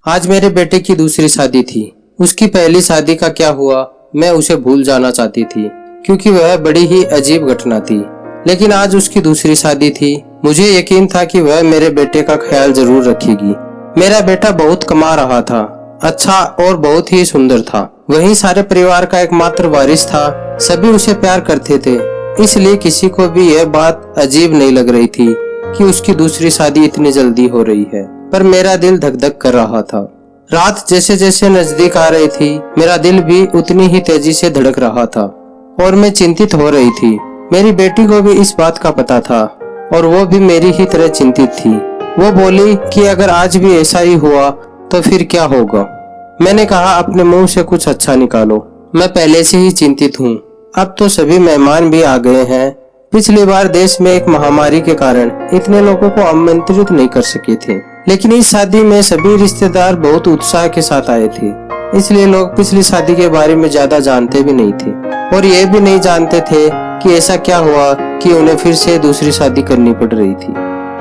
आज मेरे बेटे की दूसरी शादी थी। उसकी पहली शादी का क्या हुआ मैं उसे भूल जाना चाहती थी, क्योंकि वह बड़ी ही अजीब घटना थी। लेकिन आज उसकी दूसरी शादी थी। मुझे यकीन था कि वह मेरे बेटे का ख्याल जरूर रखेगी। मेरा बेटा बहुत कमा रहा था, अच्छा और बहुत ही सुंदर था। वही सारे परिवार का एकमात्र वारिस था। सभी उसे प्यार करते थे, इसलिए किसी को भी यह बात अजीब नहीं लग रही थी कि उसकी दूसरी शादी इतनी जल्दी हो रही है। पर मेरा दिल धक धक कर रहा था। रात जैसे जैसे नजदीक आ रही थी, मेरा दिल भी उतनी ही तेजी से धड़क रहा था और मैं चिंतित हो रही थी। मेरी बेटी को भी इस बात का पता था और वो भी मेरी ही तरह चिंतित थी। वो बोली कि अगर आज भी ऐसा ही हुआ तो फिर क्या होगा। मैंने कहा, अपने मुंह से कुछ अच्छा निकालो, मैं पहले से ही चिंतित हूँ। अब तो सभी मेहमान भी आ गए हैं। पिछली बार देश में एक महामारी के कारण इतने लोगों को आमंत्रित नहीं कर सके थे, लेकिन इस शादी में सभी रिश्तेदार बहुत उत्साह के साथ आए थे। इसलिए लोग पिछली शादी के बारे में ज्यादा जानते भी नहीं थे और ये भी नहीं जानते थे कि ऐसा क्या हुआ कि उन्हें फिर से दूसरी शादी करनी पड़ रही थी।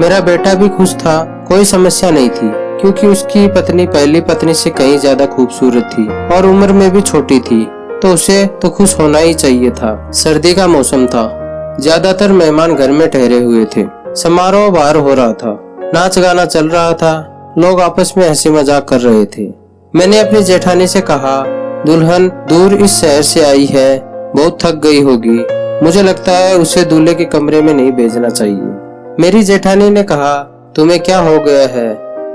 मेरा बेटा भी खुश था, कोई समस्या नहीं थी, क्योंकि उसकी पत्नी पहली पत्नी से कहीं ज्यादा खूबसूरत थी और उम्र में भी छोटी थी, तो उसे तो खुश होना ही चाहिए था। सर्दी का मौसम था, ज्यादातर मेहमान घर में ठहरे हुए थे। समारोह बाहर हो रहा था, नाच गाना चल रहा था, लोग आपस में हंसी मजाक कर रहे थे। मैंने अपनी जेठानी से कहा, दुल्हन दूर इस शहर से आई है, बहुत थक गई होगी, मुझे लगता है उसे दूल्हे के कमरे में नहीं भेजना चाहिए। मेरी जेठानी ने कहा, तुम्हें क्या हो गया है,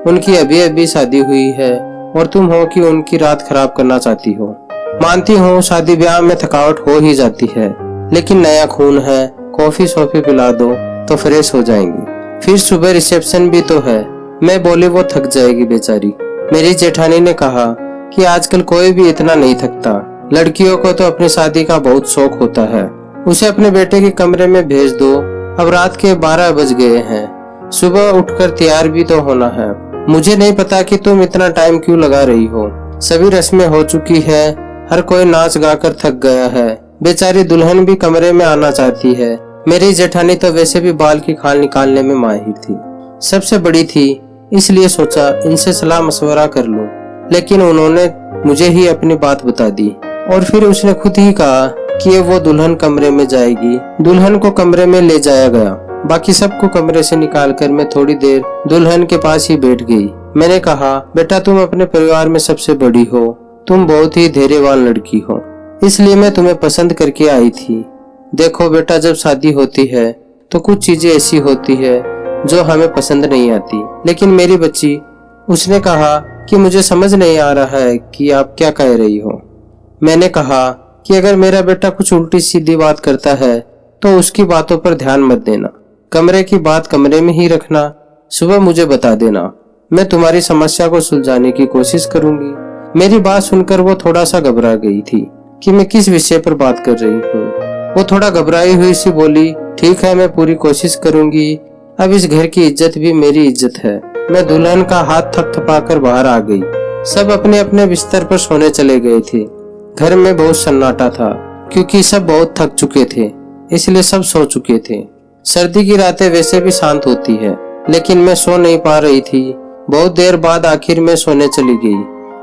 उनकी अभी अभी शादी हुई है और तुम हो कि उनकी रात खराब करना चाहती हो। मानती हूँ शादी ब्याह में थकावट हो ही जाती है, लेकिन नया खून है, कॉफी शॉफी पिला दो तो फ्रेश हो जाएंगी, फिर सुबह रिसेप्शन भी तो है। मैं बोली, वो थक जाएगी बेचारी। मेरी जेठानी ने कहा कि आजकल कोई भी इतना नहीं थकता, लड़कियों को तो अपनी शादी का बहुत शौक होता है, उसे अपने बेटे के कमरे में भेज दो। अब रात के 12 बज गए हैं, सुबह उठकर तैयार भी तो होना है। मुझे नहीं पता कि तुम इतना टाइम क्यों लगा रही हो, सभी रस्में हो चुकी है, हर कोई नाच गाकर थक गया है, बेचारी दुल्हन भी कमरे में आना चाहती है। मेरी जेठानी तो वैसे भी बाल की खाल निकालने में माहिर थी, सबसे बड़ी थी, इसलिए सोचा इनसे सलाह मशवरा कर लूं। लेकिन उन्होंने मुझे ही अपनी बात बता दी और फिर उसने खुद ही कहा कि वो दुल्हन कमरे में जाएगी। दुल्हन को कमरे में ले जाया गया, बाकी सबको कमरे से निकालकर मैं थोड़ी देर दुल्हन के पास ही बैठ गई। मैंने कहा, बेटा तुम अपने परिवार में सबसे बड़ी हो, तुम बहुत ही धैर्यवान लड़की हो, इसलिए मैं तुम्हें पसंद करके आई थी। देखो बेटा, जब शादी होती है तो कुछ चीजें ऐसी होती है जो हमें पसंद नहीं आती। लेकिन मेरी बच्ची, उसने कहा कि मुझे समझ नहीं आ रहा है कि आप क्या कह रही हो। मैंने कहा कि अगर मेरा बेटा कुछ उल्टी सीधी बात करता है तो उसकी बातों पर ध्यान मत देना, कमरे की बात कमरे में ही रखना, सुबह मुझे बता देना, मैं तुम्हारी समस्या को सुलझाने की कोशिश करूंगी। मेरी बात सुनकर वो थोड़ा सा घबरा गई थी कि मैं किस विषय पर बात कर रही हूँ। वो थोड़ा घबराई हुई सी बोली, ठीक है, मैं पूरी कोशिश करूंगी, अब इस घर की इज्जत भी मेरी इज्जत है। मैं दुल्हन का हाथ थपथपाकर बाहर आ गई। सब अपने अपने बिस्तर पर सोने चले गए थे। घर में बहुत सन्नाटा था, क्योंकि सब बहुत थक चुके थे, इसलिए सब सो चुके थे। सर्दी की रातें वैसे भी शांत होती है, लेकिन मैं सो नहीं पा रही थी। बहुत देर बाद आखिर में सोने चली गई,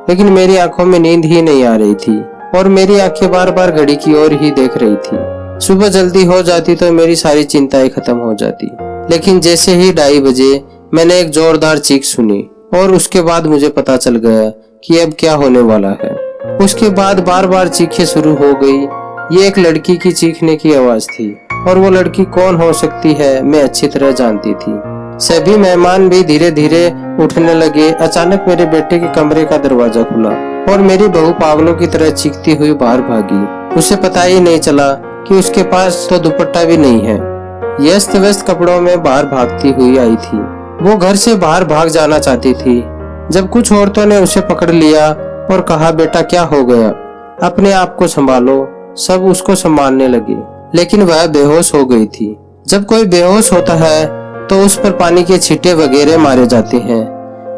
लेकिन मेरी आंखों में नींद ही नहीं आ रही थी और मेरी आंखें बार बार घड़ी की ओर ही देख रही थी। सुबह जल्दी हो जाती तो मेरी सारी चिंताएं खत्म हो जाती, लेकिन जैसे ही 2:30 बजे मैंने एक जोरदार चीख सुनी और उसके बाद मुझे पता चल गया कि अब क्या होने वाला है। उसके बाद बार बार चीखें शुरू हो गई। ये एक लड़की की चीखने की आवाज थी और वो लड़की कौन हो सकती है मैं अच्छी तरह जानती थी। सभी मेहमान भी धीरे धीरे उठने लगे। अचानक मेरे बेटे के कमरे का दरवाजा खुला और मेरी बहू पागलों की तरह चीखती हुई बाहर भागी। उसे पता ही नहीं चला कि उसके पास तो दुपट्टा भी नहीं है। व्यस्त व्यस्त कपड़ों में बाहर भागती हुई आई थी। वो घर से बाहर भाग जाना चाहती थी, जब कुछ औरतों ने उसे पकड़ लिया और कहा, बेटा क्या हो गया, अपने आप को संभालो। सब उसको संभालने लगे, लेकिन वह बेहोश हो गई थी। जब कोई बेहोश होता है तो उस पर पानी के छींटे वगैरह मारे जाते हैं,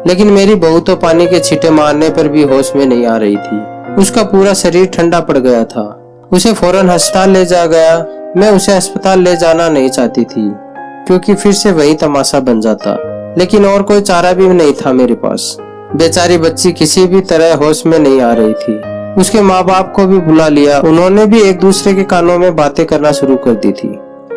लेकिन मेरी बहू तो पानी के छींटे मारने पर भी होश में नहीं आ रही थी। उसका पूरा शरीर ठंडा पड़ गया था। उसे फौरन अस्पताल ले जाया गया। मैं उसे अस्पताल ले जाना नहीं चाहती थी, क्योंकि फिर से वही तमाशा बन जाता, लेकिन और कोई चारा भी नहीं था मेरे पास। बेचारी बच्ची किसी भी तरह होश में नहीं आ रही थी। उसके माँ बाप को भी बुला लिया, उन्होंने भी एक दूसरे के कानों में बातें करना शुरू कर दी थी।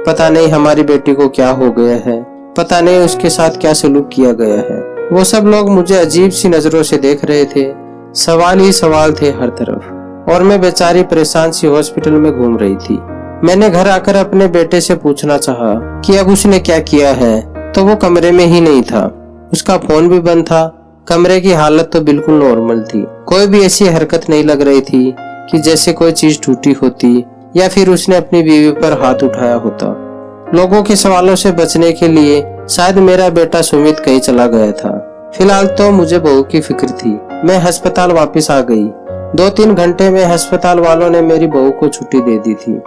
पता नहीं हमारी बेटी को क्या हो गया है, पता नहीं उसके साथ क्या सलूक किया गया है। वो सब लोग मुझे अजीब सी नजरों से देख रहे थे, सवाल ही सवाल थे हर तरफ, और मैं बेचारी परेशान सी हॉस्पिटल में घूम रही थी। मैंने घर आकर अपने बेटे से पूछना चाहा कि अब उसने क्या किया है, तो वो कमरे में ही नहीं था। उसका फोन भी बंद था। कमरे की हालत तो बिल्कुल नॉर्मल थी, कोई भी ऐसी हरकत नहीं लग रही थी कि जैसे कोई चीज टूटी होती या फिर उसने अपनी बीवी पर हाथ उठाया होता। लोगों के सवालों से बचने के लिए शायद मेरा बेटा सुमित कहीं चला गया था। फिलहाल तो मुझे बहू की फिक्र थी। मैं अस्पताल वापस आ गई। 2-3 घंटे में अस्पताल वालों ने मेरी बहू को छुट्टी दे दी थी।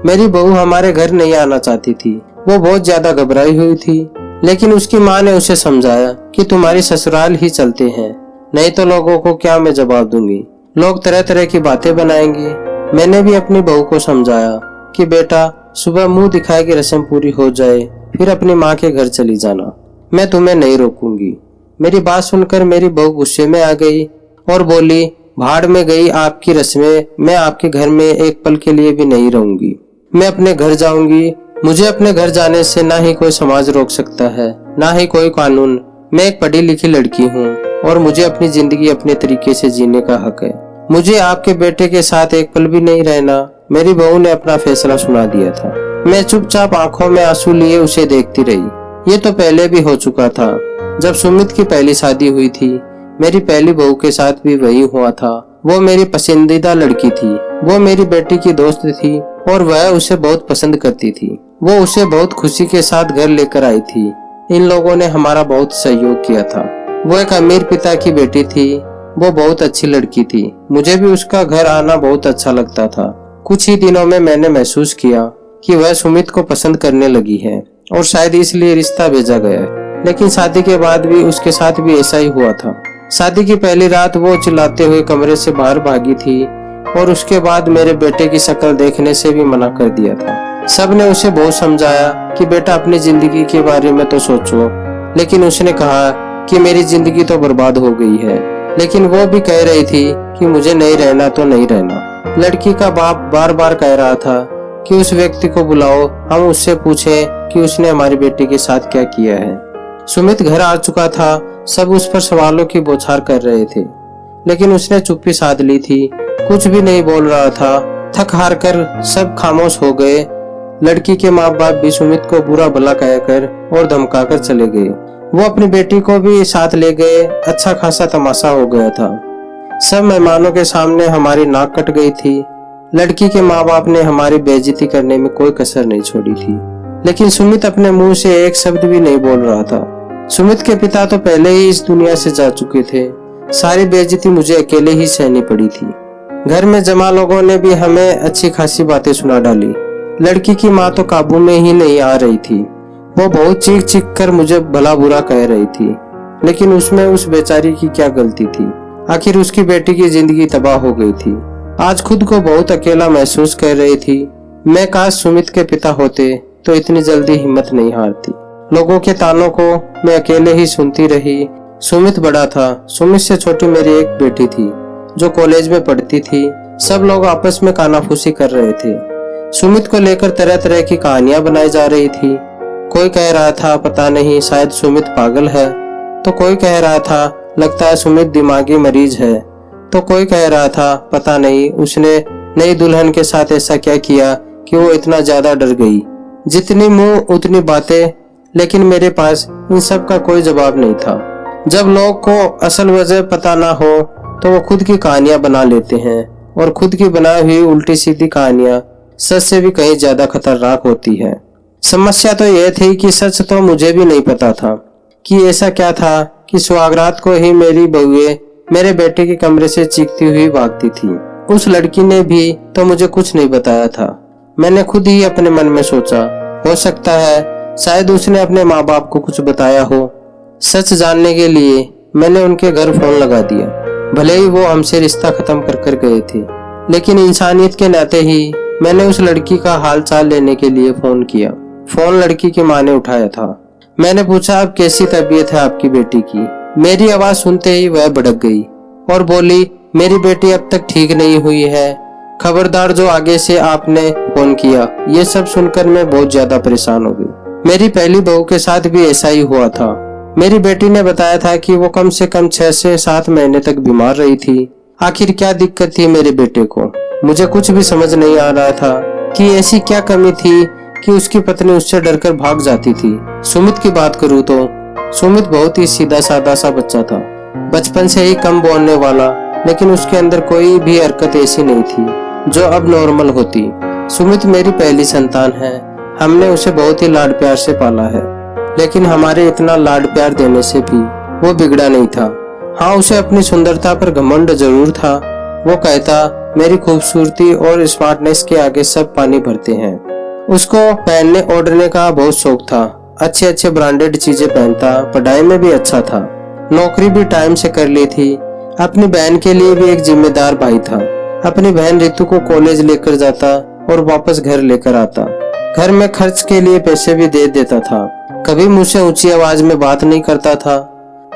मेरी बहू हमारे घर नहीं आना चाहती थी, वो बहुत ज्यादा घबराई हुई थी, लेकिन उसकी माँ ने उसे समझाया कि तुम्हारी ससुराल ही चलते हैं, नहीं तो लोगों को क्या मैं जवाब दूंगी, लोग तरह तरह की बातें बनाएंगे। मैंने भी अपनी बहू को समझाया कि बेटा सुबह मुंह दिखाए की रस्म पूरी हो जाए फिर अपनी माँ के घर चली जाना, मैं तुम्हें नहीं रोकूंगी। मेरी बात सुनकर मेरी बहू गुस्से में आ गई और बोली, भाड़ में गई आपकी रस्में, मैं आपके घर में एक पल के लिए भी नहीं रहूंगी, मैं अपने घर जाऊंगी। मुझे अपने घर जाने से ना ही कोई समाज रोक सकता है, ना ही कोई कानून। मैं एक पढ़ी लिखी लड़की हूँ और मुझे अपनी जिंदगी अपने तरीके से जीने का हक है। मुझे आपके बेटे के साथ एक पल भी नहीं रहना। मेरी बहू ने अपना फैसला सुना दिया था। मैं चुपचाप आंखों में आंसू लिए उसे देखती रही। ये तो पहले भी हो चुका था, जब सुमित की पहली शादी हुई थी। मेरी पहली बहू के साथ भी वही हुआ था। वो मेरी पसंदीदा लड़की थी, वो मेरी बेटी की दोस्त थी और वह उसे बहुत पसंद करती थी। वो उसे बहुत खुशी के साथ घर लेकर आई थी। इन लोगों ने हमारा बहुत सहयोग किया था। वो एक अमीर पिता की बेटी थी, वो बहुत अच्छी लड़की थी। मुझे भी उसका घर आना बहुत अच्छा लगता था। कुछ ही दिनों में मैंने महसूस किया कि वह सुमित को पसंद करने लगी है और शायद इसलिए रिश्ता भेजा गया है। लेकिन शादी के बाद भी उसके साथ भी ऐसा ही हुआ था। शादी की पहली रात वो चिल्लाते हुए कमरे से बाहर भागी थी और उसके बाद मेरे बेटे की शक्ल देखने से भी मना कर दिया था। सब ने उसे बहुत समझाया कि बेटा अपनी जिंदगी के बारे में तो सोचो, लेकिन उसने कहा कि मेरी जिंदगी तो बर्बाद हो गई है। लेकिन वो भी कह रही थी कि मुझे नहीं रहना तो नहीं रहना। लड़की का बाप बार बार कह रहा था कि उस व्यक्ति को बुलाओ, हम उससे पूछें कि उसने हमारी बेटी के साथ क्या किया है। सुमित घर आ चुका था। सब उस पर सवालों की बौछार कर रहे थे, लेकिन उसने चुप्पी साध ली थी, कुछ भी नहीं बोल रहा था। थक हार कर सब खामोश हो गए। लड़की के माँ बाप भी सुमित को बुरा भला कहकर और धमकाकर चले गए। वो अपनी बेटी को भी साथ ले गए। अच्छा खासा तमाशा हो गया था। सब मेहमानों के सामने हमारी नाक कट गई थी। लड़की के माँ बाप ने हमारी बेइज्जती करने में कोई कसर नहीं छोड़ी थी, लेकिन सुमित अपने मुंह से एक शब्द भी नहीं बोल रहा था। सुमित के पिता तो पहले ही इस दुनिया से जा चुके थे। सारी बेइज्जती मुझे अकेले ही सहनी पड़ी थी। घर में जमा लोगों ने भी हमें अच्छी खासी बातें सुना डाली। लड़की की माँ तो काबू में ही नहीं आ रही थी। वो बहुत चीख चीख कर मुझे भला बुरा कह रही थी, लेकिन उसमें उस बेचारी की क्या गलती थी। आखिर उसकी बेटी की जिंदगी तबाह हो गई थी। आज खुद को बहुत अकेला महसूस कर रही थी। मैं काश सुमित के पिता होते तो इतनी जल्दी हिम्मत नहीं हारती। लोगों के तानों को मैं अकेले ही सुनती रही। सुमित बड़ा था। सुमित से छोटी मेरी एक बेटी थी जो कॉलेज में पढ़ती थी। सब लोग आपस में कानाफूसी कर रहे थे। सुमित को लेकर तरह तरह की कहानियां बनाई जा रही थी। कोई कह रहा था पता नहीं शायद सुमित पागल है, तो कोई कह रहा था लगता है सुमित दिमागी मरीज है, तो कोई कह रहा था पता नहीं उसने नई दुल्हन के साथ ऐसा क्या किया कि वो इतना ज्यादा डर गई। जितनी मुंह उतनी बातें, लेकिन मेरे पास इन सब का कोई जवाब नहीं था। जब लोग को असल वजह पता ना हो तो वो खुद की कहानियां बना लेते हैं, और खुद की बनाई हुई उल्टी सीधी कहानियां सच से भी कहीं ज्यादा खतरनाक होती है। समस्या तो यह थी कि सच तो मुझे भी नहीं पता था कि ऐसा क्या था कि सुहागरात को ही मेरी बहुएं मेरे बेटे के कमरे से चीखती हुई भागती थी। उस लड़की ने भी तो मुझे कुछ नहीं बताया था। मैंने खुद ही अपने मन में सोचा, हो सकता है शायद उसने अपने माँ बाप को कुछ बताया हो। सच जानने के लिए मैंने उनके घर फोन लगा दिया। भले ही वो हमसे रिश्ता खत्म कर गए थे, लेकिन इंसानियत के नाते ही मैंने उस लड़की का हाल चाल लेने के लिए फोन किया। फोन लड़की की माँ ने उठाया था। मैंने पूछा अब कैसी तबीयत है आपकी बेटी की। मेरी आवाज सुनते ही वह भड़क गई और बोली, मेरी बेटी अब तक ठीक नहीं हुई है, खबरदार जो आगे से आपने फोन किया। ये सब सुनकर मैं बहुत ज्यादा परेशान हो गई। मेरी पहली बहू के साथ भी ऐसा ही हुआ था। मेरी बेटी ने बताया था कि वो कम से कम 6 से 7 महीने तक बीमार रही थी। आखिर क्या दिक्कत थी मेरे बेटे को? मुझे कुछ भी समझ नहीं आ रहा था कि ऐसी क्या कमी थी कि उसकी पत्नी उससे डरकर भाग जाती थी। सुमित की बात करूँ तो सुमित बहुत ही सीधा साधा सा बच्चा था, बचपन से ही कम बोलने वाला, लेकिन उसके अंदर कोई भी हरकत ऐसी नहीं थी जो अब नॉर्मल होती। सुमित मेरी पहली संतान है। हमने उसे बहुत ही लाड प्यार से पाला है, लेकिन हमारे इतना लाड प्यार देने से भी वो बिगड़ा नहीं था। हाँ, उसे अपनी सुंदरता पर घमंड जरूर था। वो कहता, मेरी खूबसूरती और स्मार्टनेस के आगे सब पानी भरते हैं। उसको पहनने ओढ़ने का बहुत शौक था। अच्छे अच्छे ब्रांडेड चीजें पहनता, पढ़ाई में भी अच्छा था, नौकरी भी टाइम से कर ली थी। अपनी बहन के लिए भी एक जिम्मेदार भाई था। अपनी बहन रितु को कॉलेज लेकर जाता और वापस घर लेकर आता। घर में खर्च के लिए पैसे भी दे देता था। कभी मुझसे ऊंची आवाज में बात नहीं करता था।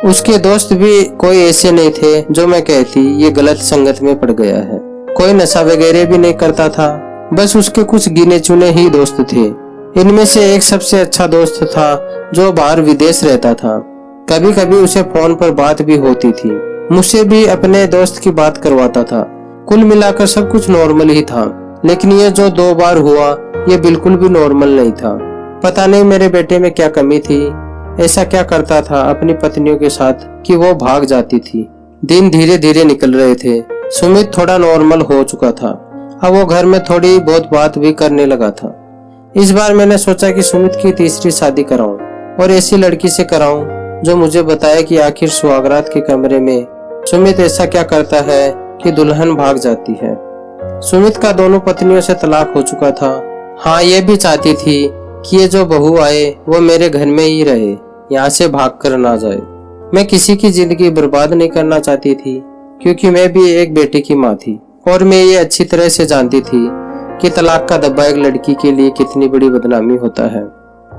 उसके दोस्त भी कोई ऐसे नहीं थे जो मैं कहती ये गलत संगत में पड़ गया है। कोई नशा वगैरह भी नहीं करता था। बस उसके कुछ गिने चुने ही दोस्त थे। इनमें से एक सबसे अच्छा दोस्त था जो बाहर विदेश रहता था। कभी कभी उसे फोन पर बात भी होती थी। मुझसे भी अपने दोस्त की बात करवाता था। कुल मिलाकर सब कुछ नॉर्मल ही था, लेकिन ये जो 2 बार हुआ ये बिल्कुल भी नॉर्मल नहीं था। पता नहीं मेरे बेटे में क्या कमी थी। ऐसा क्या करता था अपनी पत्नियों के साथ कि वो भाग जाती थी। दिन धीरे धीरे निकल रहे थे। सुमित थोड़ा नॉर्मल हो चुका था। अब वो घर में थोड़ी बहुत बात भी करने लगा था। इस बार मैंने सोचा कि सुमित की तीसरी शादी कराऊं और ऐसी लड़की से कराऊं जो मुझे बताए कि आखिर सुहागरात के कमरे में सुमित ऐसा क्या करता है कि दुल्हन भाग जाती है। सुमित का दोनों पत्नियों से तलाक हो चुका था। हाँ, ये भी चाहती थी कि ये जो बहू आए वो मेरे घर में ही रहे, यहाँ से भाग कर ना जाए। मैं किसी की जिंदगी बर्बाद नहीं करना चाहती थी, क्योंकि मैं भी एक बेटे की माँ थी और मैं ये अच्छी तरह से जानती थी कि तलाक का दब्बा एक लड़की के लिए कितनी बड़ी बदनामी होता है।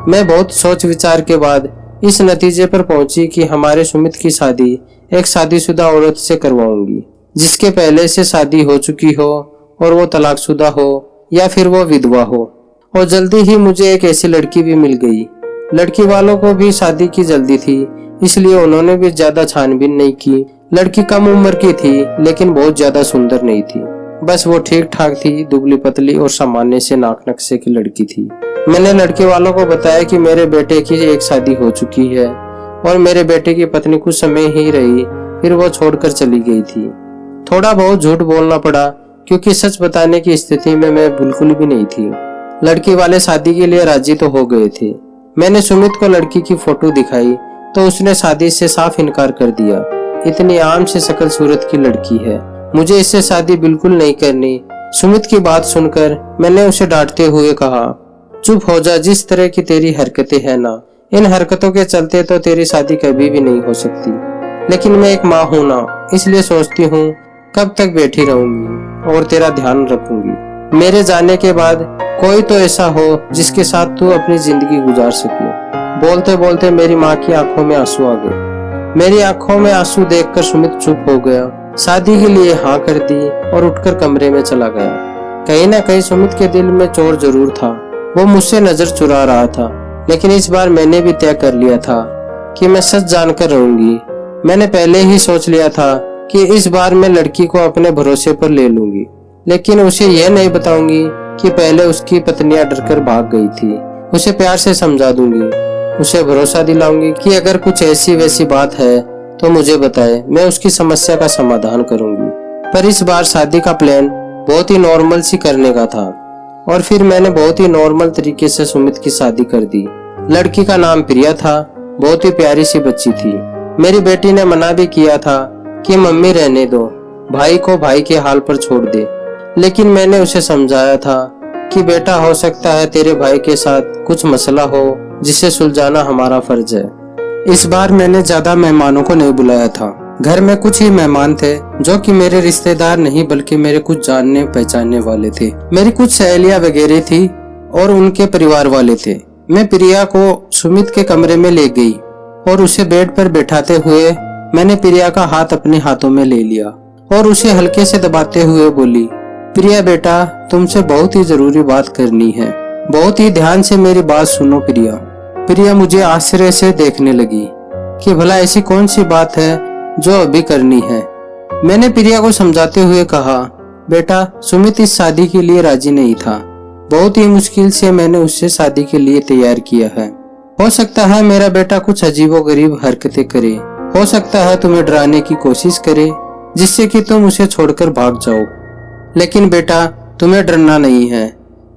मैं बहुत सोच विचार के बाद इस नतीजे पर पहुंची कि हमारे सुमित की शादी एक शादीशुदा औरत से करवाऊंगी, जिसके पहले से शादी हो चुकी हो और वो तलाकशुदा हो या फिर वो विधवा हो। और जल्दी ही मुझे एक ऐसी लड़की भी मिल गई। लड़की वालों को भी शादी की जल्दी थी, इसलिए उन्होंने भी ज्यादा छानबीन नहीं की। लड़की कम उम्र की थी, लेकिन बहुत ज्यादा सुंदर नहीं थी। बस वो ठीक ठाक थी, दुबली पतली और सामान्य से नाक नक्शे की लड़की थी। मैंने लड़के वालों को बताया कि मेरे बेटे की एक शादी हो चुकी है और मेरे बेटे की पत्नी कुछ समय ही रही, फिर वो छोड़कर चली गई थी। थोड़ा बहुत झूठ बोलना पड़ा, क्योंकि सच बताने की स्थिति में मैं बिल्कुल भी नहीं थी। लड़की वाले शादी के लिए राजी तो हो गए थे। मैंने सुमित को लड़की की फोटो दिखाई तो उसने शादी से साफ इनकार कर दिया। इतनी आम से शक्ल सूरत की लड़की है, मुझे इससे शादी बिल्कुल नहीं करनी। सुमित की बात सुनकर मैंने उसे डांटते हुए कहा, चुप हो जा, जिस तरह की तेरी हरकतें हैं ना, इन हरकतों के चलते तो तेरी शादी कभी भी नहीं हो सकती। लेकिन मैं एक माँ हूँ ना, इसलिए सोचती हूँ कब तक बैठी रहूंगी और तेरा ध्यान रखूंगी। मेरे जाने के बाद कोई तो ऐसा हो जिसके साथ तू अपनी जिंदगी गुजार सके। बोलते बोलते मेरी माँ की आंखों में आंसू आ गए। मेरी आंखों में आंसू देखकर सुमित चुप हो गया, शादी के लिए हाँ कर दी और उठकर कमरे में चला गया। कहीं ना कहीं सुमित के दिल में चोर जरूर था। वो मुझसे नजर चुरा रहा था, लेकिन इस बार मैंने भी तय कर लिया था कि मैं सच जानकर रहूंगी। मैंने पहले ही सोच लिया था कि इस बार मैं लड़की को अपने भरोसे पर ले लूंगी, लेकिन उसे यह नहीं बताऊंगी कि पहले उसकी पत्नियां डरकर भाग गई थी। उसे प्यार से समझा दूंगी, उसे भरोसा दिलाऊंगी कि अगर कुछ ऐसी वैसी बात है तो मुझे बताए, मैं उसकी समस्या का समाधान करूंगी। पर इस बार शादी का प्लान बहुत ही नॉर्मल सी करने का था और फिर मैंने बहुत ही नॉर्मल तरीके से सुमित की शादी कर दी। लड़की का नाम प्रिया था, बहुत ही प्यारी सी बच्ची थी। मेरी बेटी ने मना भी किया था कि मम्मी रहने दो, भाई को भाई के हाल पर छोड़ दे, लेकिन मैंने उसे समझाया था कि बेटा, हो सकता है तेरे भाई के साथ कुछ मसला हो जिसे सुलझाना हमारा फर्ज है। इस बार मैंने ज्यादा मेहमानों को नहीं बुलाया था। घर में कुछ ही मेहमान थे जो कि मेरे रिश्तेदार नहीं बल्कि मेरे कुछ जानने पहचानने वाले थे। मेरी कुछ सहेलियां वगैरह थी और उनके परिवार वाले थे। मैं प्रिया को सुमित के कमरे में ले गई और उसे बेड पर बैठाते हुए मैंने प्रिया का हाथ अपने हाथों में ले लिया और उसे हल्के से दबाते हुए बोली, प्रिया बेटा, तुमसे बहुत ही जरूरी बात करनी है। बहुत ही ध्यान से मेरी बात सुनो प्रिया। प्रिया मुझे आश्चर्य से देखने लगी कि भला ऐसी कौन सी बात है जो अभी करनी है। मैंने प्रिया को समझाते हुए कहा, बेटा, सुमित इस शादी के लिए राजी नहीं था। बहुत ही मुश्किल से मैंने उससे शादी के लिए तैयार किया है। हो सकता है मेरा बेटा कुछ अजीबोगरीब हरकतें करे, हो सकता है तुम्हें डराने की कोशिश करे जिससे कि तुम उसे छोड़कर भाग जाओ। लेकिन बेटा, तुम्हें डरना नहीं है।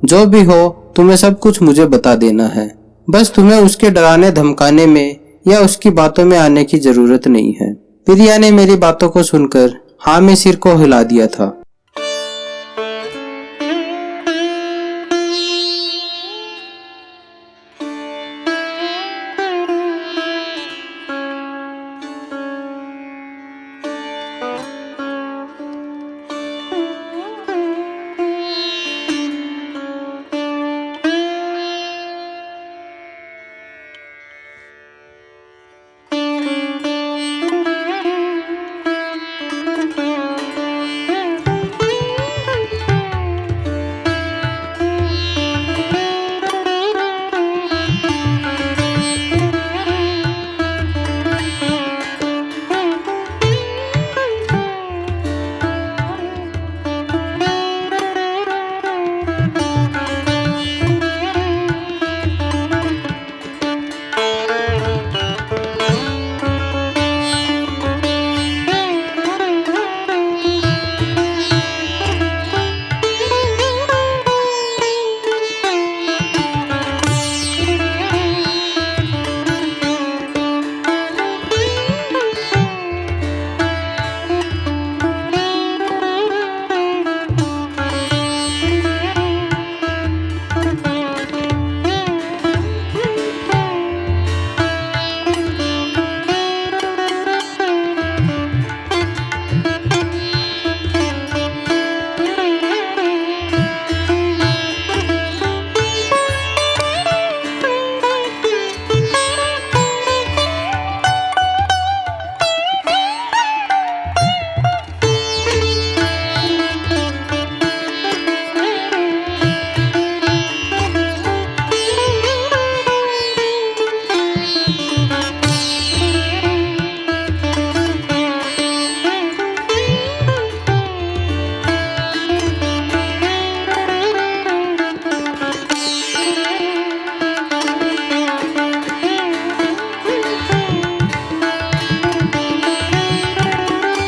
जो भी हो तुम्हें सब कुछ मुझे बता देना है। बस तुम्हें उसके डराने धमकाने में या उसकी बातों में आने की जरूरत नहीं है। प्रिया ने मेरी बातों को सुनकर हाँ में सिर को हिला दिया था।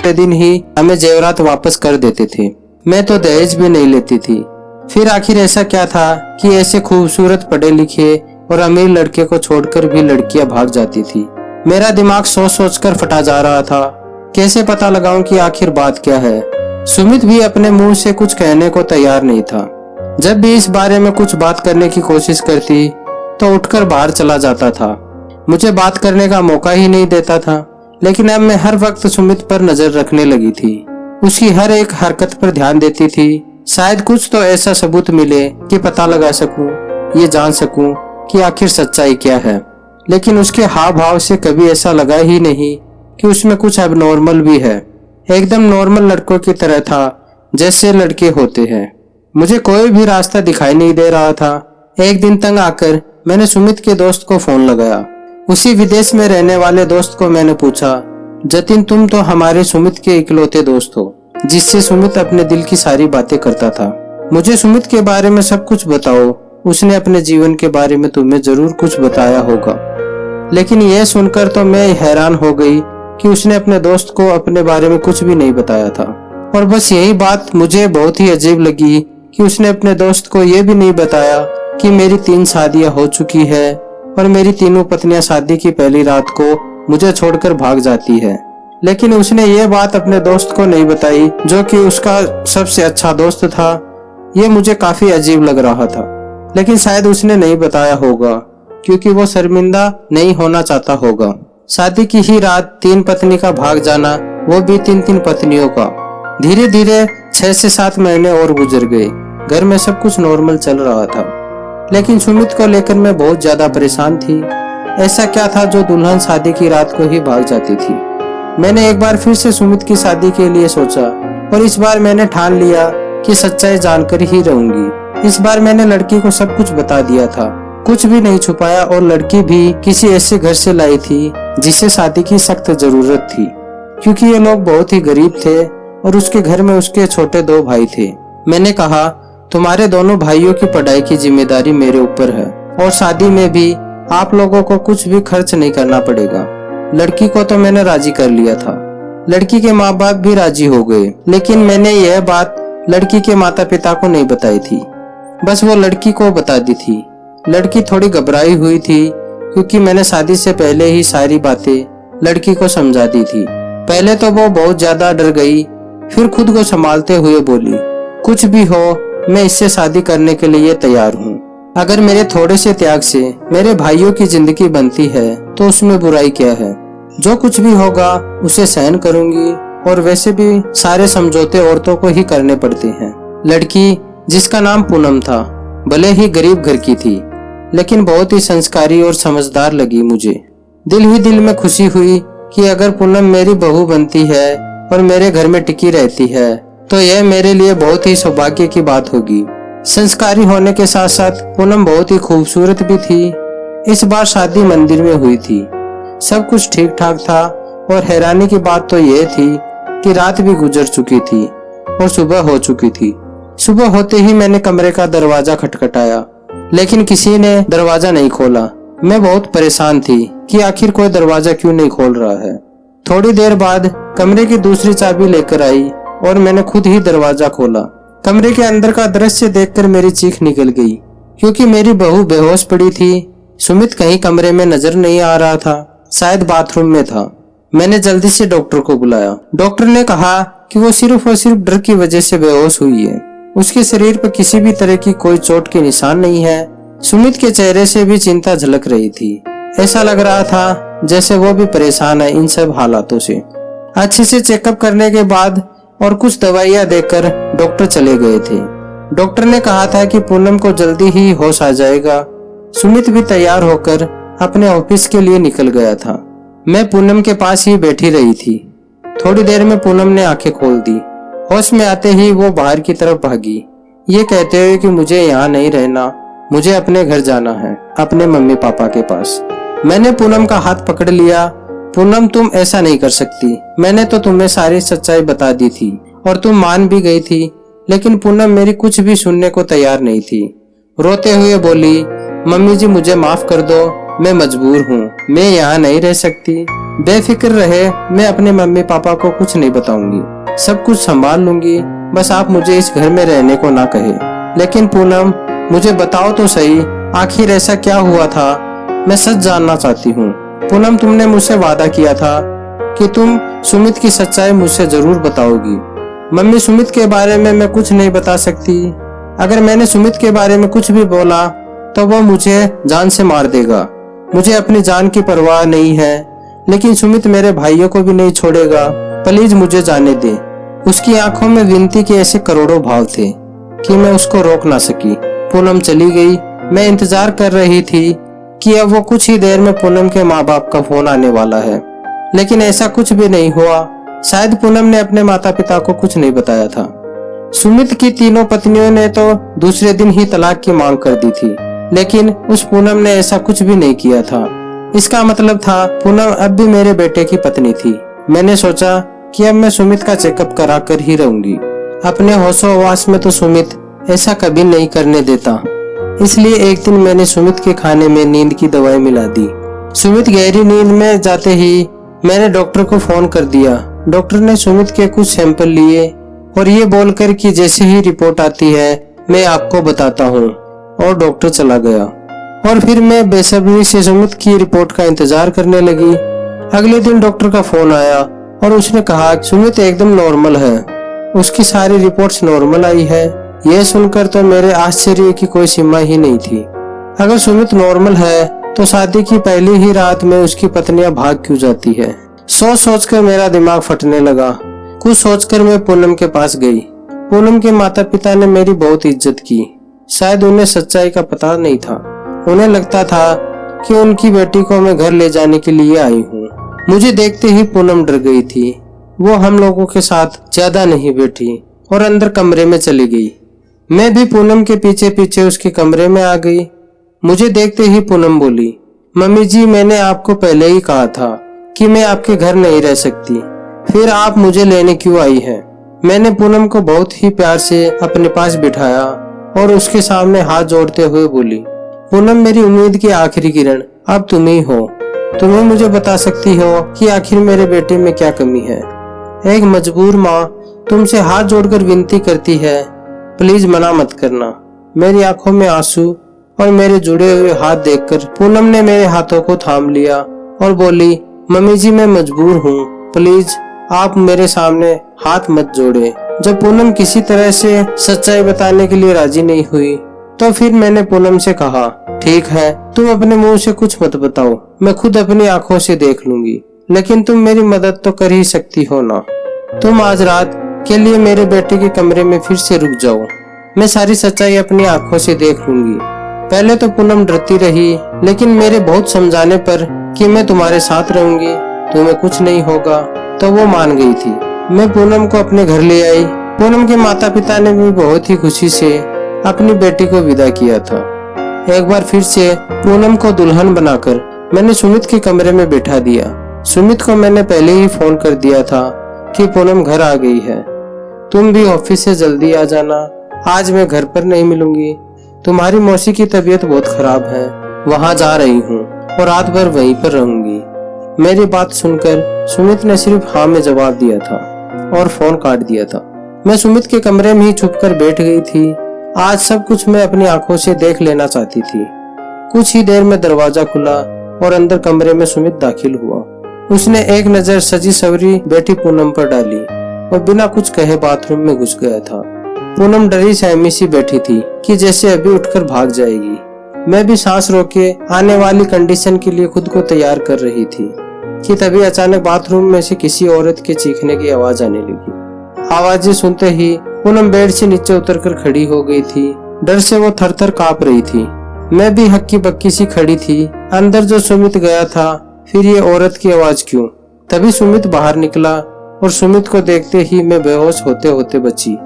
दिन ही हमें जेवरात वापस कर देते थे। मैं तो दहेज भी नहीं लेती थी। फिर आखिर ऐसा क्या था कि ऐसे खूबसूरत पढ़े लिखे और अमीर लड़के को छोड़कर भी लड़कियां भाग जाती थी। मेरा दिमाग सोच सोच कर फटा जा रहा था। कैसे पता लगाऊं कि आखिर बात क्या है। सुमित भी अपने मुंह से कुछ कहने को तैयार नहीं था। जब भी इस बारे में कुछ बात करने की कोशिश करती तो उठकर बाहर चला जाता था। मुझे बात करने का मौका ही नहीं देता था। लेकिन अब मैं हर वक्त सुमित पर नजर रखने लगी थी। उसकी हर एक हरकत पर ध्यान देती थी। शायद कुछ तो ऐसा सबूत मिले कि पता लगा सकूं, ये जान सकूं कि आखिर सच्चाई क्या है। लेकिन उसके हाव भाव से कभी ऐसा लगा ही नहीं कि उसमें कुछ एबनॉर्मल भी है। एकदम नॉर्मल लड़कों की तरह था जैसे लड़के होते हैं। मुझे कोई भी रास्ता दिखाई नहीं दे रहा था। एक दिन तंग आकर मैंने सुमित के दोस्त को फोन लगाया। उसी विदेश में रहने वाले दोस्त को मैंने पूछा, जतिन, तुम तो हमारे सुमित के इकलौते दोस्त हो जिससे सुमित अपने दिल की सारी बातें करता था। मुझे सुमित के बारे में सब कुछ बताओ। उसने अपने जीवन के बारे में तुम्हें जरूर कुछ बताया होगा। लेकिन यह सुनकर तो मैं हैरान हो गई कि उसने अपने दोस्त को अपने बारे में कुछ भी नहीं बताया था। और बस यही बात मुझे बहुत ही अजीब लगी कि उसने अपने दोस्त को यह भी नहीं बताया कि मेरी 3 शादियां हो चुकी है और मेरी तीनों पत्नियां शादी की पहली रात को मुझे छोड़कर भाग जाती है। लेकिन उसने ये बात अपने दोस्त को नहीं बताई जो कि उसका सबसे अच्छा दोस्त था। ये मुझे काफी अजीब लग रहा था। लेकिन शायद उसने नहीं बताया होगा क्योंकि वो शर्मिंदा नहीं होना चाहता होगा। शादी की ही रात 3 पत्नी का भाग जाना, वो भी 3-3 पत्नियों का। धीरे धीरे 6 से 7 महीने और गुजर गए। घर में सब कुछ नॉर्मल चल रहा था। लेकिन सुमित को लेकर मैं बहुत ज्यादा परेशान थी। ऐसा क्या था जो दुल्हन शादी की रात को ही भाग जाती थी। मैंने एक बार फिर से सुमित की शादी के लिए सोचा और इस बार मैंने ठान लिया कि सच्चाई जानकर ही रहूंगी। इस बार मैंने लड़की को सब कुछ बता दिया था, कुछ भी नहीं छुपाया और लड़की भी किसी ऐसे घर से लाई थी जिसे शादी की सख्त जरूरत थी, क्योंकि ये लोग बहुत ही गरीब थे और उसके घर में उसके छोटे 2 भाई थे। मैंने कहा, तुम्हारे दोनों भाइयों की पढ़ाई की जिम्मेदारी मेरे ऊपर है और शादी में भी आप लोगों को कुछ भी खर्च नहीं करना पड़ेगा। लड़की को तो मैंने राजी कर लिया था, लड़की के माँ बाप भी राजी हो गए, लेकिन मैंने यह बात लड़की के माता पिता को नहीं बताई थी, बस वो लड़की को बता दी थी। लड़की थोड़ी घबराई हुई थी क्योंकि मैंने शादी से पहले ही सारी बातें लड़की को समझा दी थी। पहले तो वो बहुत ज्यादा डर गई, फिर खुद को संभालते हुए बोली, कुछ भी हो मैं इससे शादी करने के लिए तैयार हूँ। अगर मेरे थोड़े से त्याग से मेरे भाइयों की जिंदगी बनती है तो उसमें बुराई क्या है। जो कुछ भी होगा उसे सहन करूंगी और वैसे भी सारे समझौते औरतों को ही करने पड़ते हैं। लड़की, जिसका नाम पूनम था, भले ही गरीब घर की थी लेकिन बहुत ही संस्कारी और समझदार लगी मुझे। दिल ही दिल में खुशी हुई कि अगर पूनम मेरी बहू बनती है और मेरे घर में टिकी रहती है तो यह मेरे लिए बहुत ही सौभाग्य की बात होगी। संस्कारी होने के साथ साथ पूनम बहुत ही खूबसूरत भी थी। इस बार शादी मंदिर में हुई थी, सब कुछ ठीक ठाक था और हैरानी की बात तो यह थी कि रात भी गुजर चुकी थी और सुबह हो चुकी थी। सुबह होते ही मैंने कमरे का दरवाजा खटखटाया, लेकिन किसी ने दरवाजा नहीं खोला। मैं बहुत परेशान थी कि आखिर कोई दरवाजा क्यों नहीं खोल रहा है। थोड़ी देर बाद कमरे की दूसरी चाबी लेकर आई और मैंने खुद ही दरवाजा खोला। कमरे के अंदर का दृश्य देखकर मेरी चीख निकल गई, क्योंकि मेरी बहू बेहोश पड़ी थी। सुमित कहीं कमरे में नजर नहीं आ रहा था, शायद बाथरूम में था। मैंने जल्दी से डॉक्टर को बुलाया। डॉक्टर ने कहा कि वो सिर्फ और सिर्फ डर की वजह से बेहोश हुई है, उसके शरीर पर किसी भी तरह की कोई चोट के निशान नहीं है। सुमित के चेहरे से भी चिंता झलक रही थी, ऐसा लग रहा था जैसे वो भी परेशान है इन सब हालातों से। अच्छे से चेकअप करने के बाद और कुछ दवाइयां देकर डॉक्टर चले गए थे। डॉक्टर ने कहा था कि पूनम को जल्दी ही होश आ जाएगा। सुमित भी तैयार होकर अपने ऑफिस के लिए निकल गया था। मैं पूनम के पास ही बैठी रही थी। थोड़ी देर में पूनम ने आंखें खोल दी। होश में आते ही वो बाहर की तरफ भागी, ये कहते हुए कि मुझे यहाँ नहीं रहना, मुझे अपने घर जाना है, अपने मम्मी पापा के पास। मैंने पूनम का हाथ पकड़ लिया। पूनम, तुम ऐसा नहीं कर सकती। मैंने तो तुम्हें सारी सच्चाई बता दी थी और तुम मान भी गई थी, लेकिन पूनम मेरी कुछ भी सुनने को तैयार नहीं थी। रोते हुए बोली, मम्मी जी मुझे माफ कर दो, मैं मजबूर हूँ, मैं यहाँ नहीं रह सकती। बेफिक्र रहे, मैं अपने मम्मी पापा को कुछ नहीं बताऊंगी, सब कुछ संभाल लूंगी, बस आप मुझे इस घर में रहने को ना कहे। लेकिन पूनम, मुझे बताओ तो सही, आखिर ऐसा क्या हुआ था? मैं सच जानना चाहती हूँ। पूनम, तुमने मुझसे वादा किया था कि तुम सुमित की सच्चाई मुझसे जरूर बताओगी। मम्मी, सुमित के बारे में मैं कुछ नहीं बता सकती। अगर मैंने सुमित के बारे में कुछ भी बोला तो वो मुझे जान से मार देगा। मुझे अपनी जान की परवाह नहीं है, लेकिन सुमित मेरे भाइयों को भी नहीं छोड़ेगा। प्लीज मुझे जाने दे। उसकी आंखों में विनती के ऐसे करोड़ों भाव थे कि मैं उसको रोक ना सकी। पूनम चली गई। मैं इंतजार कर रही थी कि अब वो कुछ ही देर में पूनम के माँ बाप का फोन आने वाला है, लेकिन ऐसा कुछ भी नहीं हुआ। शायद पूनम ने अपने माता पिता को कुछ नहीं बताया था। सुमित की तीनों पत्नियों ने तो दूसरे दिन ही तलाक की मांग कर दी थी, लेकिन उस पूनम ने ऐसा कुछ भी नहीं किया था। इसका मतलब था पूनम अब भी मेरे बेटे की पत्नी थी। मैंने सोचा कि अब मैं सुमित का चेकअप करा कर ही रहूंगी। अपने होशोहवास में तो सुमित ऐसा कभी नहीं करने देता, इसलिए एक दिन मैंने सुमित के खाने में नींद की दवाई मिला दी। सुमित गहरी नींद में जाते ही मैंने डॉक्टर को फोन कर दिया। डॉक्टर ने सुमित के कुछ सैंपल लिए और ये बोलकर कि जैसे ही रिपोर्ट आती है मैं आपको बताता हूँ, और डॉक्टर चला गया। और फिर मैं बेसब्री से सुमित की रिपोर्ट का इंतजार करने लगी। अगले दिन डॉक्टर का फोन आया और उसने कहा सुमित एकदम नॉर्मल है, उसकी सारी रिपोर्ट्स नॉर्मल आई है। यह सुनकर तो मेरे आश्चर्य की कोई सीमा ही नहीं थी। अगर सुमित नॉर्मल है तो शादी की पहली ही रात में उसकी पत्नियां भाग क्यों जाती है? सोच सोचकर मेरा दिमाग फटने लगा। कुछ सोचकर मैं पूनम के पास गई। पूनम के माता पिता ने मेरी बहुत इज्जत की। शायद उन्हें सच्चाई का पता नहीं था। उन्हें लगता था कि उनकी बेटी को मैं घर ले जाने के लिए आई हूँ। मुझे देखते ही पूनम डर गई थी। वो हम लोगों के साथ ज्यादा नहीं बैठी और अंदर कमरे में चली गई। मैं भी पूनम के पीछे पीछे उसके कमरे में आ गई। मुझे देखते ही पूनम बोली, मम्मी जी मैंने आपको पहले ही कहा था कि मैं आपके घर नहीं रह सकती, फिर आप मुझे लेने क्यों आई हैं? मैंने पूनम को बहुत ही प्यार से अपने पास बिठाया और उसके सामने हाथ जोड़ते हुए बोली, पूनम मेरी उम्मीद की आखिरी किरण अब तुम ही हो। तुम्हें मुझे बता सकती हो कि आखिर मेरे बेटे में क्या कमी है। एक मजबूर माँ तुमसे हाथ जोड़कर विनती करती है, प्लीज मना मत करना। मेरी आंखों में आंसू और मेरे जुड़े हुए हाथ देखकर पूनम ने मेरे हाथों को थाम लिया और बोली, मम्मी जी मैं मजबूर हूँ, प्लीज आप मेरे सामने हाथ मत जोड़े। जब पूनम किसी तरह से सच्चाई बताने के लिए राजी नहीं हुई तो फिर मैंने पूनम से कहा, ठीक है तुम अपने मुंह से कुछ मत बताओ, मैं खुद अपनी आंखों से देख लूंगी, लेकिन तुम मेरी मदद तो कर ही सकती हो ना। तुम आज रात के लिए मेरे बेटे के कमरे में फिर से रुक जाओ, मैं सारी सच्चाई अपनी आंखों से देख लूंगी। पहले तो पूनम डरती रही, लेकिन मेरे बहुत समझाने पर कि मैं तुम्हारे साथ रहूंगी, तुम्हें कुछ नहीं होगा, तो वो मान गई थी। मैं पूनम को अपने घर ले आई। पूनम के माता पिता ने भी बहुत ही खुशी से अपनी बेटी को विदा किया था। एक बार फिर से पूनम को दुल्हन बनाकर मैंने सुमित के कमरे में बैठा दिया। सुमित को मैंने पहले ही फोन कर दिया था कि पूनम घर आ गई है, तुम भी ऑफिस से जल्दी आ जाना, आज मैं घर पर नहीं मिलूंगी, तुम्हारी मौसी की तबीयत बहुत खराब है, वहाँ जा रही हूँ और रात भर वहीं पर रहूंगी। मेरी बात सुनकर सुमित ने सिर्फ हाँ में जवाब दिया था और फोन काट दिया था। मैं सुमित के कमरे में ही छुपकर बैठ गई थी। आज सब कुछ मैं अपनी आंखों से देख लेना चाहती थी। कुछ ही देर में दरवाजा खुला और अंदर कमरे में सुमित दाखिल हुआ। उसने एक नजर सजी सवरी बेटी पूनम पर डाली और बिना कुछ कहे बाथरूम में घुस गया था। पूनम डरी सहमी सी बैठी थी कि जैसे अभी उठकर भाग जाएगी। मैं भी सांस रोके आने वाली कंडीशन के लिए खुद को तैयार कर रही थी कि तभी अचानक बाथरूम में से किसी औरत के चीखने की आवाज आने लगी। आवाजें सुनते ही पूनम बेड से नीचे उतरकर खड़ी हो गई थी। डर से वो थर-थर कांप रही थी। मैं भी हक्की बक्की सी खड़ी थी। अंदर जो सुमित गया था, फिर ये औरत की आवाज क्यों? तभी सुमित बाहर निकला और सुमित को देखते ही मैं बेहोश होते होते बची।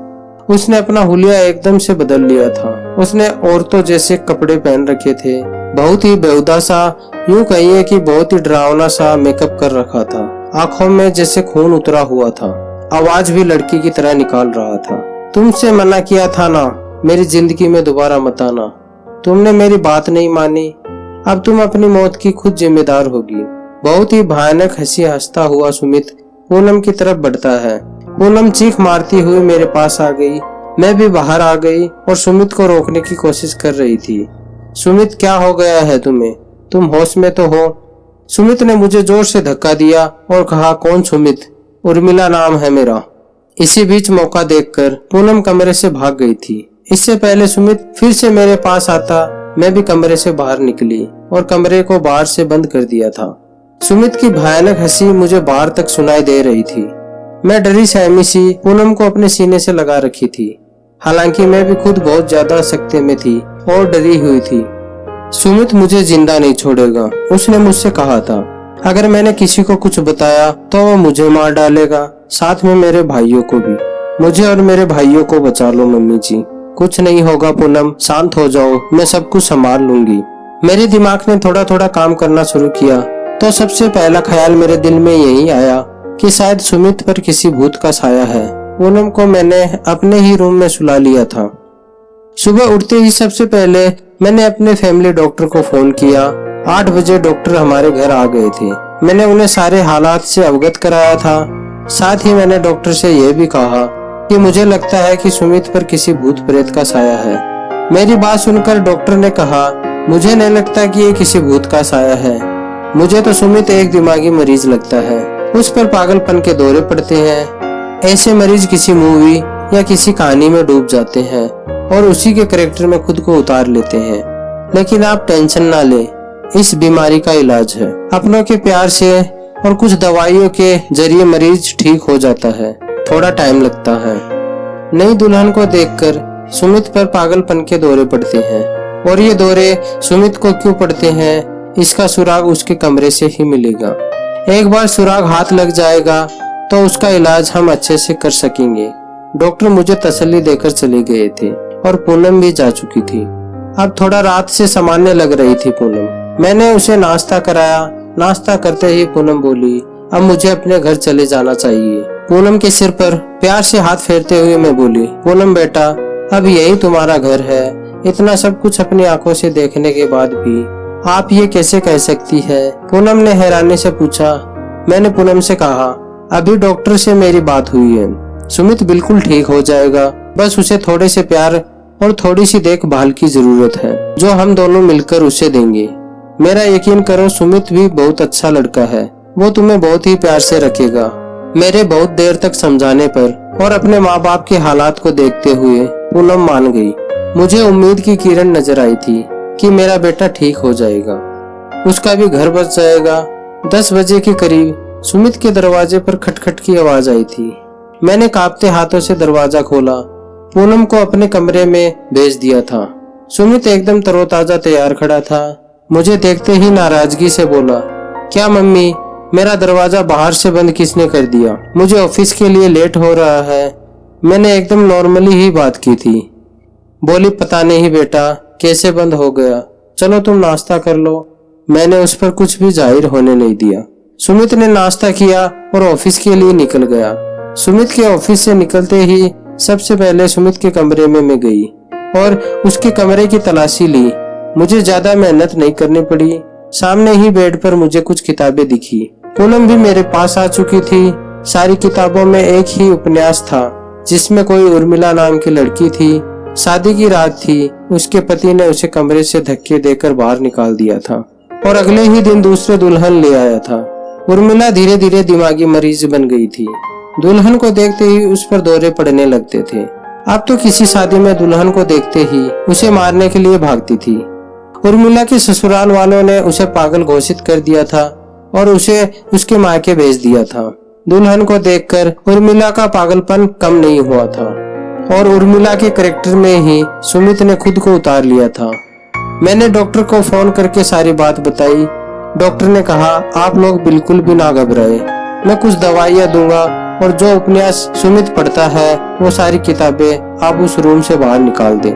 उसने अपना हुलिया एकदम से बदल लिया था। उसने औरतों जैसे कपड़े पहन रखे थे, बहुत ही बेहुदा सा, यूं कहिए कि बहुत ही डरावना सा मेकअप कर रखा था। आंखों में जैसे खून उतरा हुआ था। आवाज भी लड़की की तरह निकाल रहा था। तुमसे मना किया था ना, मेरी जिंदगी में दोबारा मत आना। तुमने मेरी बात नहीं मानी, अब तुम अपनी मौत की खुद जिम्मेदार होगी। बहुत ही भयानक हंसी हंसता हुआ सुमित पूनम की तरफ बढ़ता है। पूनम चीख मारती हुई मेरे पास आ गई। मैं भी बाहर आ गई और सुमित को रोकने की कोशिश कर रही थी। सुमित क्या हो गया है तुम्हें? तुम होश में तो हो? सुमित ने मुझे जोर से धक्का दिया और कहा, कौन सुमित? उर्मिला नाम है मेरा। इसी बीच मौका देखकर पूनम कमरे से भाग गई थी। इससे पहले सुमित फिर से मेरे पास आता, मैं भी कमरे से बाहर निकली और कमरे को बाहर से बंद कर दिया था। सुमित की भयानक हंसी मुझे बाहर तक सुनाई दे रही थी। मैं डरी सहमी सी पूनम को अपने सीने से लगा रखी थी। हालांकि मैं भी खुद बहुत ज्यादा सख्ते में थी और डरी हुई थी। सुमित मुझे जिंदा नहीं छोड़ेगा, उसने मुझसे कहा था। अगर मैंने किसी को कुछ बताया तो वो मुझे मार डालेगा, साथ में मेरे भाइयों को भी। मुझे और मेरे भाइयों को बचा लो मम्मी जी। कुछ नहीं होगा पूनम, शांत हो जाओ, मैं सब कुछ संभाल लूंगी। मेरे दिमाग ने थोड़ा थोड़ा काम करना शुरू किया तो सबसे पहला ख्याल मेरे दिल में यही आया कि शायद सुमित पर किसी भूत का साया है। पूनम को मैंने अपने ही रूम में सुला लिया था। सुबह उठते ही सबसे पहले मैंने अपने फैमिली डॉक्टर को फोन किया। 8 बजे डॉक्टर हमारे घर आ गए थे। मैंने उन्हें सारे हालात से अवगत कराया था। साथ ही मैंने डॉक्टर से यह भी कहा कि मुझे लगता है कि सुमित पर किसी भूत प्रेत का साया है। मेरी बात सुनकर डॉक्टर ने कहा, मुझे नहीं लगता कि ये किसी भूत का साया है, मुझे तो सुमित एक दिमागी मरीज लगता है। उस पर पागलपन के दौरे पड़ते हैं। ऐसे मरीज किसी मूवी या किसी कहानी में डूब जाते हैं और उसी के कैरेक्टर में खुद को उतार लेते हैं। लेकिन आप टेंशन ना लें, इस बीमारी का इलाज है। अपनों के प्यार से और कुछ दवाइयों के जरिए मरीज ठीक हो जाता है, थोड़ा टाइम लगता है। नई दुल्हन को देखकर सुमित पर पागलपन के दौरे पड़ते हैं और ये दौरे सुमित को क्यों पड़ते हैं, इसका सुराग उसके कमरे से ही मिलेगा। एक बार सुराग हाथ लग जाएगा तो उसका इलाज हम अच्छे से कर सकेंगे। डॉक्टर मुझे तसल्ली देकर चले गए थे और पूनम भी जा चुकी थी। अब थोड़ा रात से सामान्य लग रही थी पूनम। मैंने उसे नाश्ता कराया। नाश्ता करते ही पूनम बोली, अब मुझे अपने घर चले जाना चाहिए। पूनम के सिर पर प्यार से हाथ फेरते हुए मैं बोली, पूनम बेटा, अब यही तुम्हारा घर है। इतना सब कुछ अपनी आंखों से देखने के बाद भी आप ये कैसे कह सकती है? पूनम ने हैरानी से पूछा। मैंने पूनम से कहा, अभी डॉक्टर से मेरी बात हुई है, सुमित बिल्कुल ठीक हो जाएगा। बस उसे थोड़े से प्यार और थोड़ी सी देखभाल की जरूरत है, जो हम दोनों मिलकर उसे देंगे। मेरा यकीन करो, सुमित भी बहुत अच्छा लड़का है। वो तुम्हें बहुत ही प्यार से रखेगा। मेरे बहुत देर तक समझाने पर और अपने माँ बाप के हालात को देखते हुए पूनम मान गई। मुझे उम्मीद की किरण नजर आई थी कि मेरा बेटा ठीक हो जाएगा, उसका भी घर बच जाएगा। 10 बजे के करीब सुमित के दरवाजे पर खटखट की आवाज आई थी। मैंने कांपते हाथों से दरवाजा खोला। पूनम को अपने कमरे में भेज दिया था। सुमित एकदम तरोताजा तैयार खड़ा था। मुझे देखते ही नाराजगी से बोला, क्या मम्मी, मेरा दरवाजा बाहर से बंद किसने कर दिया? मुझे ऑफिस के लिए लेट हो रहा है। मैंने एकदम नॉर्मली ही बात की थी। बोली, पता नहीं बेटा कैसे बंद हो गया, चलो तुम नाश्ता कर लो। मैंने उस पर कुछ भी जाहिर होने नहीं दिया। सुमित ने नाश्ता किया और ऑफिस के लिए निकल गया। सुमित के ऑफिस से निकलते ही सबसे पहले सुमित के कमरे में मैं गई और उसके कमरे की तलाशी ली। मुझे ज्यादा मेहनत नहीं करनी पड़ी। सामने ही बेड पर मुझे कुछ किताबें दिखी। पूनम भी मेरे पास आ चुकी थी। सारी किताबों में एक ही उपन्यास था जिसमें कोई उर्मिला नाम की लड़की थी। शादी की रात थी। उसके पति ने उसे कमरे से धक्के देकर बाहर निकाल दिया था और अगले ही दिन दूसरे दुल्हन ले आया था। उर्मिला धीरे धीरे दिमागी मरीज बन गई थी। दुल्हन को देखते ही उस पर दौरे पड़ने लगते थे। अब तो किसी शादी में दुल्हन को देखते ही उसे मारने के लिए भागती थी। उर्मिला के ससुराल वालों ने उसे पागल घोषित कर दिया था और उसे उसके मायके भेज दिया था। दुल्हन को देखकर उर्मिला का पागलपन कम नहीं हुआ था और उर्मिला के कैरेक्टर में ही सुमित ने खुद को उतार लिया था। मैंने डॉक्टर को फोन करके सारी बात बताई। डॉक्टर ने कहा, आप लोग बिल्कुल भी ना घबराए, मैं कुछ दवाइयाँ दूंगा और जो उपन्यास सुमित पढ़ता है वो सारी किताबें आप उस रूम से बाहर निकाल दें।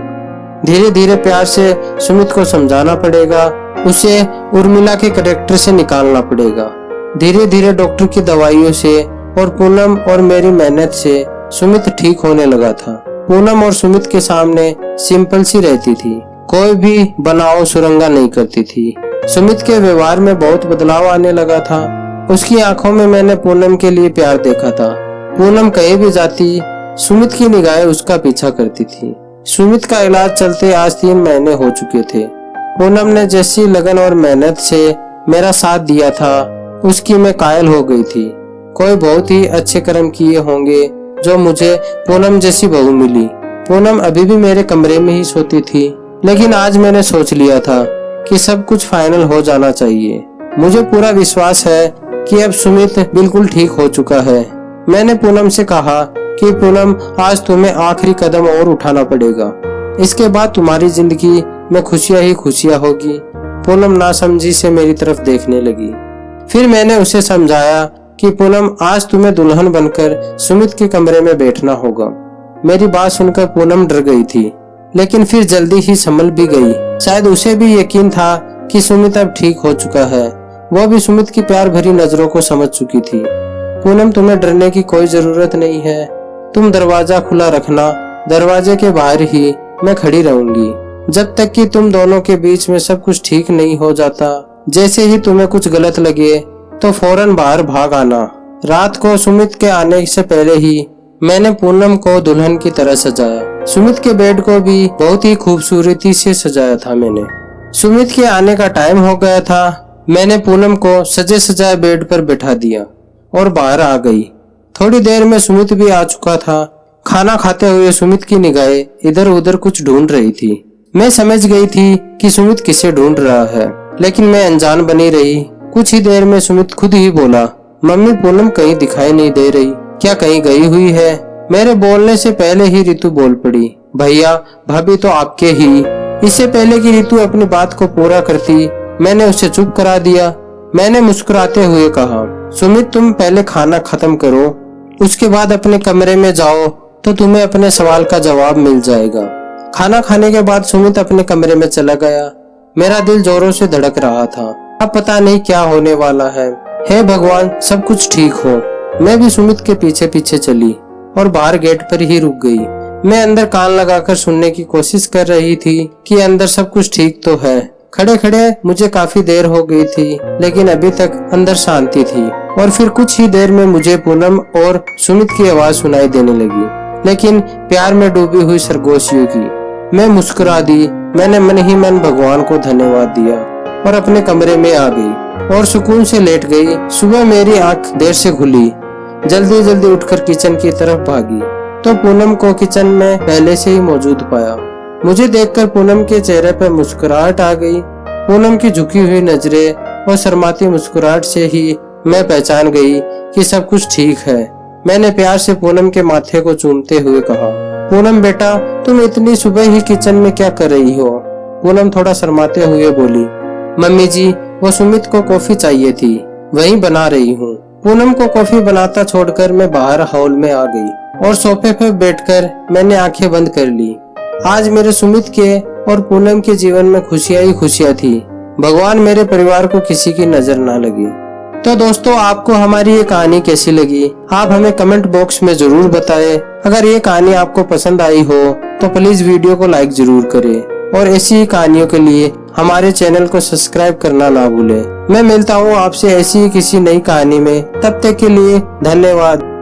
धीरे धीरे प्यार से सुमित को समझाना पड़ेगा, उसे उर्मिला के कैरेक्टर से निकालना पड़ेगा। धीरे धीरे डॉक्टर की दवाइयों से और पूनम और मेरी मेहनत से सुमित ठीक होने लगा था। पूनम और सुमित के सामने सिंपल सी रहती थी, कोई भी बनाव सुरंगा नहीं करती थी। सुमित के व्यवहार में बहुत बदलाव आने लगा था। उसकी आंखों में मैंने पूनम के लिए प्यार देखा था। पूनम कहीं भी जाती, सुमित की निगाहें उसका पीछा करती थी। सुमित का इलाज चलते आज 3 महीने हो चुके थे। पूनम ने जैसी लगन और मेहनत से मेरा साथ दिया था, उसकी मैं कायल हो गई थी। कोई बहुत ही अच्छे कर्म किए होंगे जो मुझे पूनम जैसी बहू मिली। पूनम अभी भी मेरे कमरे में ही सोती थी, लेकिन आज मैंने सोच लिया था कि सब कुछ फाइनल हो जाना चाहिए। मुझे पूरा विश्वास है कि अब सुमित बिल्कुल ठीक हो चुका है। मैंने पूनम से कहा कि पूनम, आज तुम्हें आखिरी कदम और उठाना पड़ेगा, इसके बाद तुम्हारी जिंदगी में खुशियां ही खुशियां होगी। पूनम नासमझी से मेरी तरफ देखने लगी। फिर मैंने उसे समझाया कि पूनम, आज तुम्हें दुल्हन बनकर सुमित के कमरे में बैठना होगा। मेरी बात सुनकर पूनम डर गई थी, लेकिन फिर जल्दी ही संभल भी गई। शायद उसे भी यकीन था कि सुमित अब ठीक हो चुका है। वह भी सुमित की प्यार भरी नजरों को समझ चुकी थी। पूनम, तुम्हें डरने की कोई जरूरत नहीं है। तुम दरवाजा खुला रखना, दरवाजे के बाहर ही मैं खड़ी रहूंगी जब तक कि तुम दोनों के बीच में सब कुछ ठीक नहीं हो जाता। जैसे ही तुम्हें कुछ गलत लगे तो फौरन बाहर भाग आना। रात को सुमित के आने से पहले ही मैंने पूनम को दुल्हन की तरह सजाया। सुमित के बेड को भी बहुत ही खूबसूरती से सजाया था मैंने। सुमित के आने का टाइम हो गया था। मैंने पूनम को सजे सजाए बेड पर बैठा दिया और बाहर आ गई। थोड़ी देर में सुमित भी आ चुका था। खाना खाते हुए सुमित की निगाहें इधर उधर कुछ ढूंढ रही थी। मैं समझ गई थी कि सुमित किसे ढूंढ रहा है, लेकिन मैं अनजान बनी रही। कुछ ही देर में सुमित खुद ही बोला, मम्मी, पूनम कहीं दिखाई नहीं दे रही, क्या कहीं गई हुई है? मेरे बोलने से पहले ही रितु बोल पड़ी, भैया भाभी तो आपके ही। इससे पहले कि रितु अपनी बात को पूरा करती, मैंने उसे चुप करा दिया। मैंने मुस्कुराते हुए कहा, सुमित तुम पहले खाना खत्म करो, उसके बाद अपने कमरे में जाओ तो तुम्हें अपने सवाल का जवाब मिल जाएगा। खाना खाने के बाद सुमित अपने कमरे में चला गया। मेरा दिल जोरों से धड़क रहा था। अब पता नहीं क्या होने वाला है। हे भगवान, सब कुछ ठीक हो। मैं भी सुमित के पीछे पीछे चली और बाहर गेट पर ही रुक गई। मैं अंदर कान लगाकर सुनने की कोशिश कर रही थी कि अंदर सब कुछ ठीक तो है। खड़े खड़े मुझे काफी देर हो गई थी, लेकिन अभी तक अंदर शांति थी। और फिर कुछ ही देर में मुझे पूनम और सुमित की आवाज सुनाई देने लगी, लेकिन प्यार में डूबी हुई सरगोशियों की। मैं मुस्कुरा दी। मैंने मन ही मन भगवान को धन्यवाद दिया और अपने कमरे में आ गई और सुकून से लेट गई। सुबह मेरी आंख देर से खुली। जल्दी जल्दी उठकर किचन की तरफ भागी तो पूनम को किचन में पहले से ही मौजूद पाया। मुझे देखकर पूनम के चेहरे पर मुस्कुराहट आ गई। पूनम की झुकी हुई नजरें और शर्माती मुस्कुराहट से ही मैं पहचान गई कि सब कुछ ठीक है। मैंने प्यार से पूनम के माथे को चूमते हुए कहा, पूनम बेटा, तुम इतनी सुबह ही किचन में क्या कर रही हो? पूनम थोड़ा शर्माते हुए बोली, मम्मी जी, वो सुमित को कॉफी चाहिए थी, वही बना रही हूँ। पूनम को कॉफी बनाता छोड़कर मैं बाहर हॉल में आ गई और सोफे पर बैठकर मैंने आंखें बंद कर ली। आज मेरे सुमित के और पूनम के जीवन में खुशियां ही खुशियां थी। भगवान मेरे परिवार को किसी की नजर ना लगी। तो दोस्तों, आपको हमारी ये कहानी कैसी लगी? आप हमें कमेंट बॉक्स में जरूर बताएं। अगर ये कहानी आपको पसंद आई हो तो प्लीज वीडियो को लाइक जरूर करें और ऐसी ही कहानियों के लिए हमारे चैनल को सब्सक्राइब करना ना भूलें। मैं मिलता हूँ आपसे ऐसी ही किसी नई कहानी में। तब तक के लिए धन्यवाद।